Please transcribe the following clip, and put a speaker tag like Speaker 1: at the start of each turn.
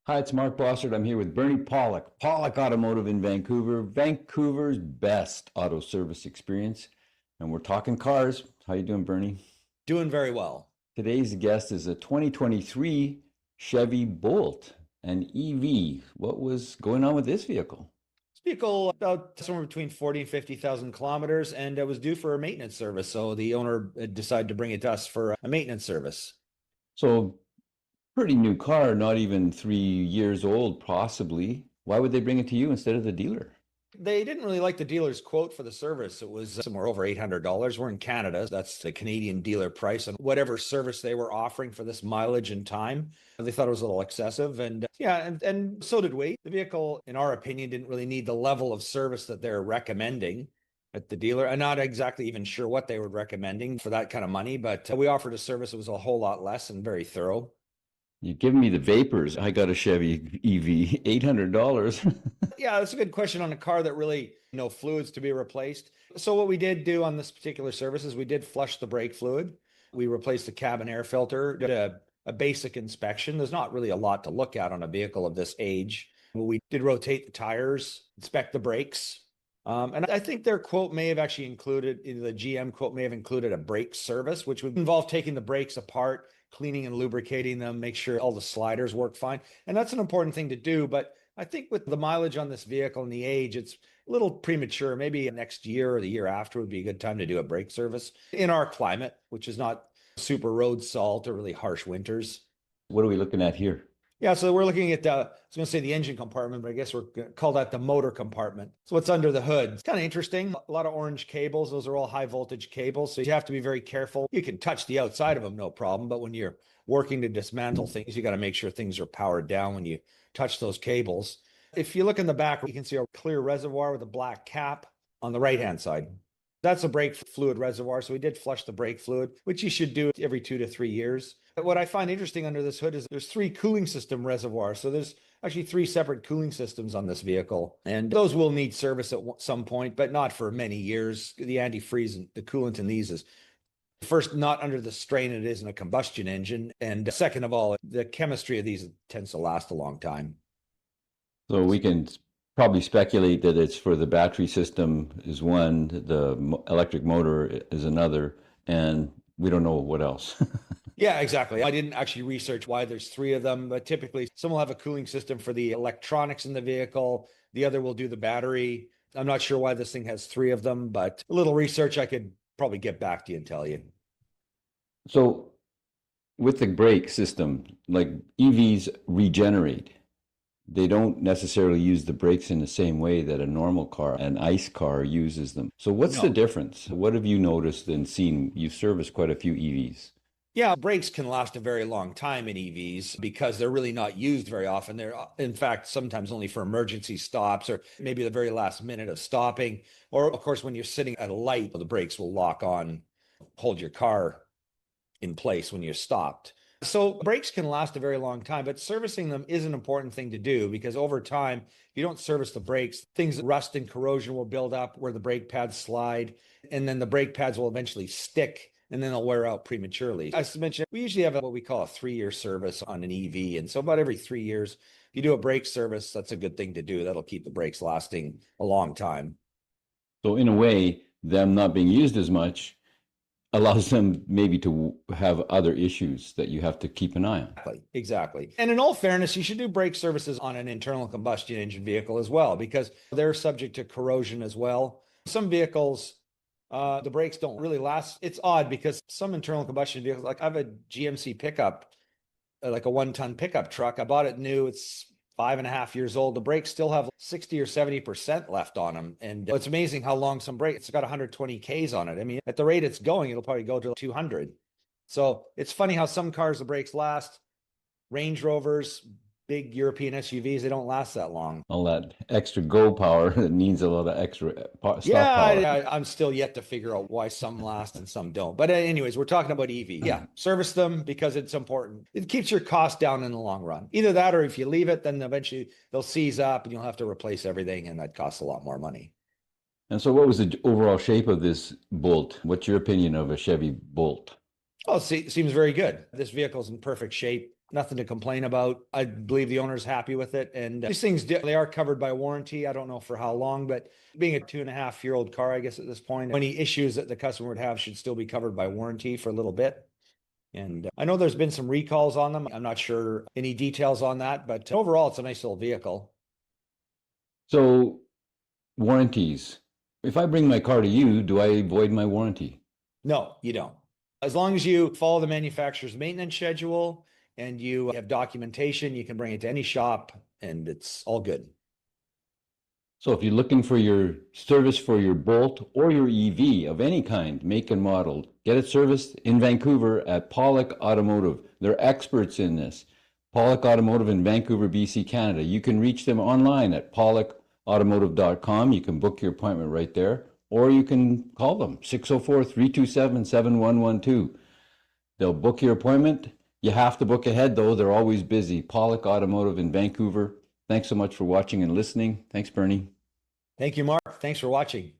Speaker 1: Hi, it's Mark Bossard. I'm here with Bernie Pawlik, Pawlik Automotive in Vancouver, Vancouver's best auto service experience. And we're talking cars. How you doing, Bernie?
Speaker 2: Doing very well.
Speaker 1: Today's guest is a 2023 Chevy Bolt, an EV. What was going on with this vehicle?
Speaker 2: This vehicle about somewhere between 40 and 50,000 kilometers, and it was due for a maintenance service. So the owner decided to bring it to us for a maintenance service.
Speaker 1: So, pretty new car, not even 3 years old, possibly. Why would they bring it to you instead of the dealer?
Speaker 2: They didn't really like the dealer's quote for the service. It was somewhere over $800. We're in Canada. That's the Canadian dealer price. And whatever service they were offering for this mileage and time, they thought it was a little excessive. And and so did we. The vehicle, in our opinion, didn't really need the level of service that they're recommending at the dealer. I'm not exactly even sure what they were recommending for that kind of money, but we offered a service that was a whole lot less and very thorough.
Speaker 1: You're giving me the vapors. I got a Chevy EV, $800.
Speaker 2: Yeah, that's a good question on a car that really no fluids to be replaced. So what we did do on this particular service is we did flush the brake fluid. We replaced the cabin air filter, did a basic inspection. There's not really a lot to look at on a vehicle of this age. We did rotate the tires, inspect the brakes. And I think their quote may have actually included, the GM quote may have included a brake service, which would involve taking the brakes apart, cleaning and lubricating them, make sure all the sliders work fine. And that's an important thing to do. But I think with the mileage on this vehicle and the age, it's a little premature. Maybe next year or the year after would be a good time to do a brake service in our climate, which is not super road salt or really harsh winters.
Speaker 1: What are we looking at here?
Speaker 2: Yeah, so we're looking at I was going to say the engine compartment, but I guess we're going to call that the motor compartment. So what's under the hood? It's kind of interesting. A lot of orange cables. Those are all high voltage cables. So you have to be very careful. You can touch the outside of them, no problem. But when you're working to dismantle things, you got to make sure things are powered down when you touch those cables. If you look in the back, you can see a clear reservoir with a black cap on the right-hand side. That's a brake fluid reservoir. So we did flush the brake fluid, which you should do every 2 to 3 years. But what I find interesting under this hood is there's 3 cooling system reservoirs. So there's actually 3 separate cooling systems on this vehicle. And those will need service at some point, but not for many years. The antifreeze and the coolant in these is first, not under the strain it is in a combustion engine. And second of all, the chemistry of these tends to last a long time.
Speaker 1: So we can probably speculate that it's for the battery system is one, the electric motor is another, and we don't know what else.
Speaker 2: Yeah, exactly. I didn't actually research why there's 3 of them, but typically some will have a cooling system for the electronics in the vehicle. The other will do the battery. I'm not sure why this thing has 3 of them, but a little research I could probably get back to you and tell you.
Speaker 1: So with the brake system, like EVs regenerate. They don't necessarily use the brakes in the same way that a normal car, an ICE car, uses them. So what's the
Speaker 2: No.
Speaker 1: difference? What have you noticed and seen? You've serviced quite a few EVs.
Speaker 2: Yeah, brakes can last a very long time in EVs because they're really not used very often. They're, in fact, sometimes only for emergency stops or maybe the very last minute of stopping. Or, of course, when you're sitting at a light, the brakes will lock on, hold your car in place when you're stopped. So brakes can last a very long time, but servicing them is an important thing to do because over time, if you don't service the brakes, things rust and corrosion will build up where the brake pads slide, and then the brake pads will eventually stick and then they'll wear out prematurely. As I mentioned, we usually have what we call a 3-year service on an EV. And so about every 3 years, if you do a brake service, that's a good thing to do. That'll keep the brakes lasting a long time.
Speaker 1: So in a way, them not being used as much allows them maybe to have other issues that you have to keep an eye on.
Speaker 2: Exactly. And in all fairness, you should do brake services on an internal combustion engine vehicle as well, because they're subject to corrosion as well. Some vehicles, the brakes don't really last. It's odd because some internal combustion vehicles, like I have a GMC pickup, like a 1-ton pickup truck. I bought it new. It's 5.5 years old. The brakes still have 60 or 70% left on them. And it's amazing how long some brakes, it's got 120 Ks on it. I mean, at the rate it's going, it'll probably go to 200. So it's funny how some cars, the brakes last. Range Rovers, big European SUVs, they don't last that long.
Speaker 1: All that extra go power that needs a lot of extra stock
Speaker 2: Yeah,
Speaker 1: power.
Speaker 2: I'm still yet to figure out why some last and some don't. But anyways, we're talking about EV. Yeah, service them because it's important. It keeps your cost down in the long run. Either that or if you leave it, then eventually they'll seize up and you'll have to replace everything and that costs a lot more money.
Speaker 1: And so what was the overall shape of this Bolt? What's your opinion of a Chevy Bolt?
Speaker 2: Oh, see, seems very good. This vehicle's in perfect shape. Nothing to complain about. I believe the owner's happy with it. And these things, they are covered by warranty. I don't know for how long, but being a 2.5-year-old car, I guess at this point, any issues that the customer would have should still be covered by warranty for a little bit. And I know there's been some recalls on them. I'm not sure any details on that, but overall, it's a nice little vehicle.
Speaker 1: So warranties. If I bring my car to you, do I void my warranty?
Speaker 2: No, you don't. As long as you follow the manufacturer's maintenance schedule and you have documentation, you can bring it to any shop and it's all good.
Speaker 1: So if you're looking for your service for your Bolt or your EV of any kind, make and model, get it serviced in Vancouver at Pawlik Automotive. They're experts in this. Pawlik Automotive in Vancouver, BC, Canada. You can reach them online at pawlikautomotive.com. You can book your appointment right there, or you can call them, 604-327-7112. They'll book your appointment. You have to book ahead, though. They're always busy. Pawlik Automotive in Vancouver. Thanks so much for watching and listening. Thanks, Bernie.
Speaker 2: Thank you, Mark. Thanks for watching.